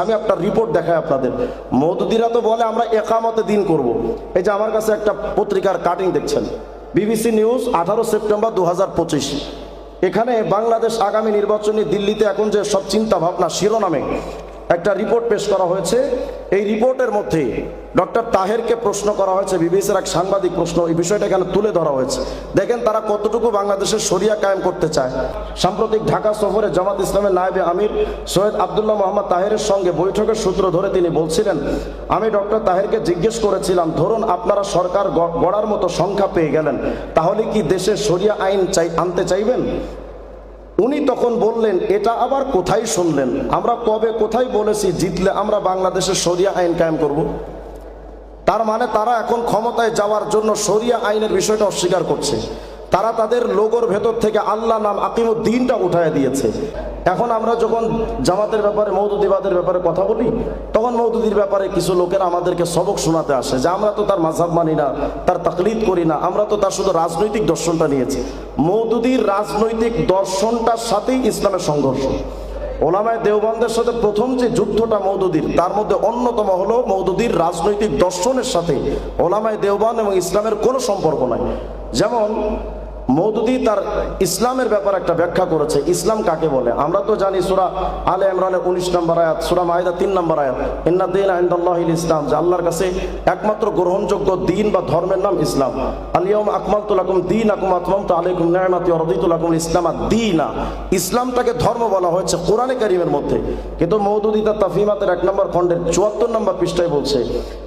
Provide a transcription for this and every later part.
আমি একটা রিপোর্ট দেখাই আপনাদের। মওদুদিরা তো বলে আমরা একামতে দিন করব। এই যে আমার কাছে একটা পত্রিকার কাটিং দেখছেন, বিবিসি নিউজ 18 সেপ্টেম্বর 2025। এখানে বাংলাদেশ আগামী নির্বাচনী দিল্লিতে এখন যে সব চিন্তা ভাবনা শিরোনামে একটা রিপোর্ট পেশ করা হয়েছে। এই রিপোর্টের মধ্যে ডক্টর তাহেরকে প্রশ্ন করা হয়েছে, বিবিসির এক সাংবাদিক প্রশ্ন, এই বিষয়টা এখানে তুলে ধরা হয়েছে। দেখেন তারা কতটুকু বাংলাদেশের শরিয়া কায়েম করতে চায়। সাম্প্রতিক ঢাকা সফরে জামাত ইসলামের নায়েবে আমির সৈয়দ আব্দুল্লাহ মোহাম্মদ তাহেরের সঙ্গে বৈঠকের সূত্র ধরে তিনি বলছিলেন, আমি ডক্টর তাহেরকে জিজ্ঞেস করেছিলাম, ধরুন আপনারা সরকার গড়ার মতো সংখ্যা পেয়ে গেলেন, তাহলে কি দেশে শরিয়া আইন আনতে চাইবেন? উনি তখন বললেন, এটা আবার কোথায় শুনলেন? আমরা কবে কোথায় বলেছি জিতলে আমরা বাংলাদেশের শরিয়া আইন কায়েম করব? তার মানে তারা এখন ক্ষমতায় যাওয়ার জন্য শরিয়া আইনের বিষয়টা অস্বীকার করছে। তারা তাদের লোগোর ভেতর থেকে আল্লাহ নাম আকিমুদ্দিনটা উঠায় দিয়েছে। এখন আমরা যখন জামাতের ব্যাপারে, মওদুদিবাদের ব্যাপারে কথা বলি, তখন মওদুদির ব্যাপারে কিছু লোকেরা আমাদেরকে সবক শোনাতে আসে যে আমরা তো তার মাযহাব মানি না, তার তাকলিদ করি না, আমরা তো তার শুধু রাজনৈতিক দর্শনটা নিয়েছি। মওদুদির রাজনৈতিক দর্শনটার সাথেই ইসলামের সংঘর্ষ। ওলামায়ে দেওবন্দের সাথে প্রথম যে যুদ্ধটা মওদুদির, তার মধ্যে অন্যতম হলো মওদুদির রাজনৈতিক দর্শনের সাথে ওলামায়ে দেওবন্দ এবং ইসলামের কোনো সম্পর্ক নাই। যেমন মওদুদি তার ইসলামের ব্যাপারে একটা ব্যাখ্যা করেছে। ইসলাম কাকে বলে? আমরা তো জানি সূরা আলে ইমরানের 19 নম্বর আয়াত, সূরা মাইদা 3 নম্বর আয়াত, ইন্না দীনা ইনদাল্লাহিল ইসলাম, যে আল্লাহর কাছে একমাত্র গ্রহণযোগ্য দিন বা ধর্মের নাম ইসলাম। আল ইয়াউমা আকমালতু লাকুম দীনাকুম ওয়া আতমামতু আলাইকুম নি'মাতি ওয়া রাদিতু লাকুমুল ইসলাম দীনা। ইসলামটাকে ধর্ম বলা হয়েছে কোরআনে কারীমের মধ্যে, কিন্তু মওদুদি তার তাফহিমাতের 1 নম্বর খণ্ডের 74 নম্বর পৃষ্ঠায় বলছে,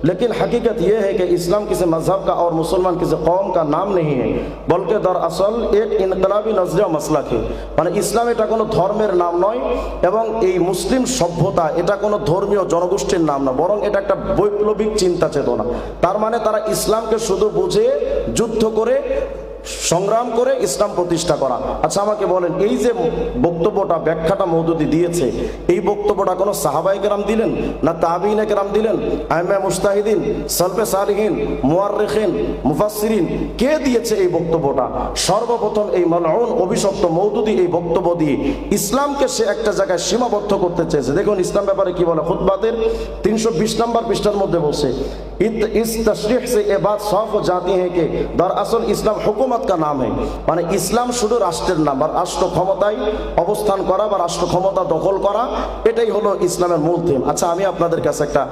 लेकिन हकीकत यह है कि इस्लाम किसी मजहब का और मुसलमान किसी कौम का नाम नहीं है, बल्कि दरअसल एक इनकलाबी नजरिया मसलक है। মানে ইসলাম এটা কোনো ধর্মের নাম নয় এবং এই মুসলিম সভ্যতা এটা কোনো ধর্মীয় জনগোষ্ঠীর নাম না, বরং এটা একটা বৈপ্লবিক চিন্তা চেতনা। তার মানে তারা ইসলামকে শুধু বুঝে যুদ্ধ করে সংগ্রাম করে ইসলাম প্রতিষ্ঠা করা। আচ্ছা আমাকে বলেন, এই যে বক্তব্যটা, ব্যাখ্যাটা মওদুদি দিয়েছে, এই বক্তব্যটা কোনো সাহাবায়ে কেরাম দিলেন না তাবিঈনে কেরাম দিলেন, আইম্মা মুজতাহিদিন, সালফে সালিহিন, মুআররিখিন, মুফাসসিরিন, কে দিয়েছে এই বক্তব্যটা? সর্বপ্রথম এই মালউন অভিশপ্ত মওদুদি এই বক্তব্য দিয়ে ইসলামকে সে একটা জায়গায় সীমাবদ্ধ করতে চেয়েছে। দেখুন ইসলাম ব্যাপারে কি বলে, খুতবাতের 320 নম্বর পৃষ্ঠার মধ্যে বলছে, इस तशरीह से ये बात साफ हो जाती है कि दरअसल इस्लाम हुकूमत का नाम है। মানে ইসলাম শুধু রাষ্ট্রের নাম, বা রাষ্ট্র ক্ষমতায় অবস্থান করা বা রাষ্ট্র ক্ষমতা দখল করা, এটাই হলো ইসলামের মূল থিম। আচ্ছা আমি আপনাদের কাছে একটা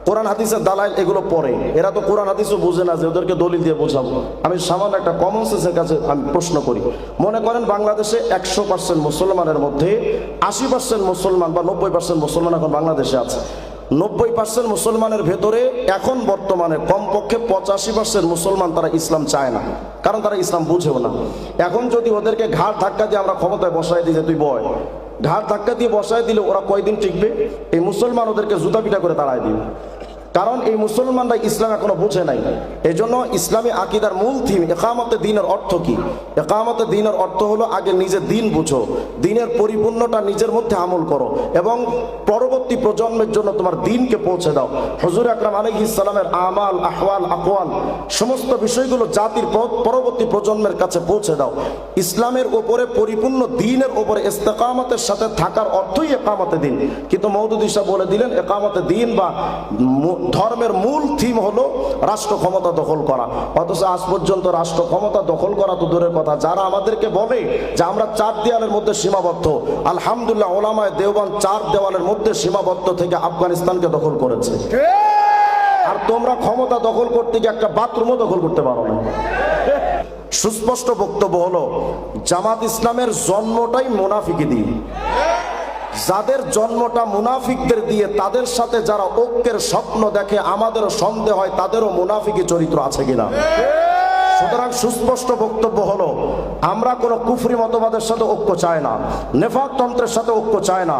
কোরআন হাদিসের দালাইল এগুলো পড়ে, এরা তো কোরআন হাদিসও বুঝে না যে ওদেরকে দলিল দিয়ে বোঝাবো। আমি সামান্য একটা কমন সেন্সের কাছে আমি প্রশ্ন করি, মনে করেন বাংলাদেশে 100% মুসলমানের মধ্যে 80% মুসলমান বা 90% মুসলমান এখন বাংলাদেশে আছে। 90% মুসলমানের ভেতরে এখন বর্তমানে কমপক্ষে 85% মুসলমান তারা ইসলাম চায় না, কারণ তারা ইসলাম বুঝেও না। এখন যদি ওদেরকে ঘাড় ধাক্কা দিয়ে আমরা ক্ষমতায় বসায় দিই যে তুই বয়, ঘাড় ধাক্কা দিয়ে বসায় দিলে ওরা কয়দিন টিকবে? এই মুসলমান ওদেরকে জুতা পিটা করে তাড়ায় দিবে, কারণ এই মুসলমানরা ইসলাম এখনো বুঝে নাই। এই জন্য ইসলামী আকিদার মূল থিম একামতে দ্বীনের অর্থ কি? একামতে দ্বীনের অর্থ হলো আগে নিজে দ্বীন বুঝো, দ্বীনের পরিপূর্ণটা নিজের মধ্যে আমল করো এবং পরবর্তী প্রজন্মের জন্য তোমার দ্বীনকে পৌঁছে দাও। হুজুর আকরাম আলাইহিস সালামের আমাল, আহওয়াল, আকওয়াল সমস্ত বিষয়গুলো জাতির পরবর্তী প্রজন্মের কাছে পৌঁছে দাও। ইসলামের উপরে পরিপূর্ণ দ্বীনের উপরে ইস্তেকামতের সাথে থাকার অর্থই একামতে দ্বীন। কিন্তু মওদুদি সাহেব বলে দিলেন একামতে দ্বীন বা ধর্মের মূল থিম হলো রাষ্ট্র ক্ষমতা দখল করা। অথচ আজ পর্যন্ত রাষ্ট্র ক্ষমতা দখল করা তো দূরের কথা, যারা আমাদেরকে বলে যে আমরা 4 দেওয়ালের মধ্যে সীমাবদ্ধ, আলহামদুলিল্লাহ ওলামায়ে দেওবন্দ 4 দেওয়ালের মধ্যে সীমাবদ্ধ থেকে আফগানিস্তানকে দখল করেছে। আর তোমরা ক্ষমতা দখল করতে গিয়ে একটা বাথরুমও দখল করতে পারো না। সুস্পষ্ট বক্তব্য হলো জামাত ইসলামের জন্মটাই মুনাফিকি দিয়ে। যাদের জন্মটা মুনাফিকদের দিয়ে, তাদের সাথে যারা ঐক্যের স্বপ্ন দেখে, আমাদেরও সন্দেহ হয় তাদেরও মুনাফিকি চরিত্র আছে কিনা। সুতরাং সুস্পষ্ট বক্তব্য হলো আমরা কোনো কুফরি মতবাদের সাথে ঐক্য চাই না, নেফাক তন্ত্রের সাথে ঐক্য চাই না।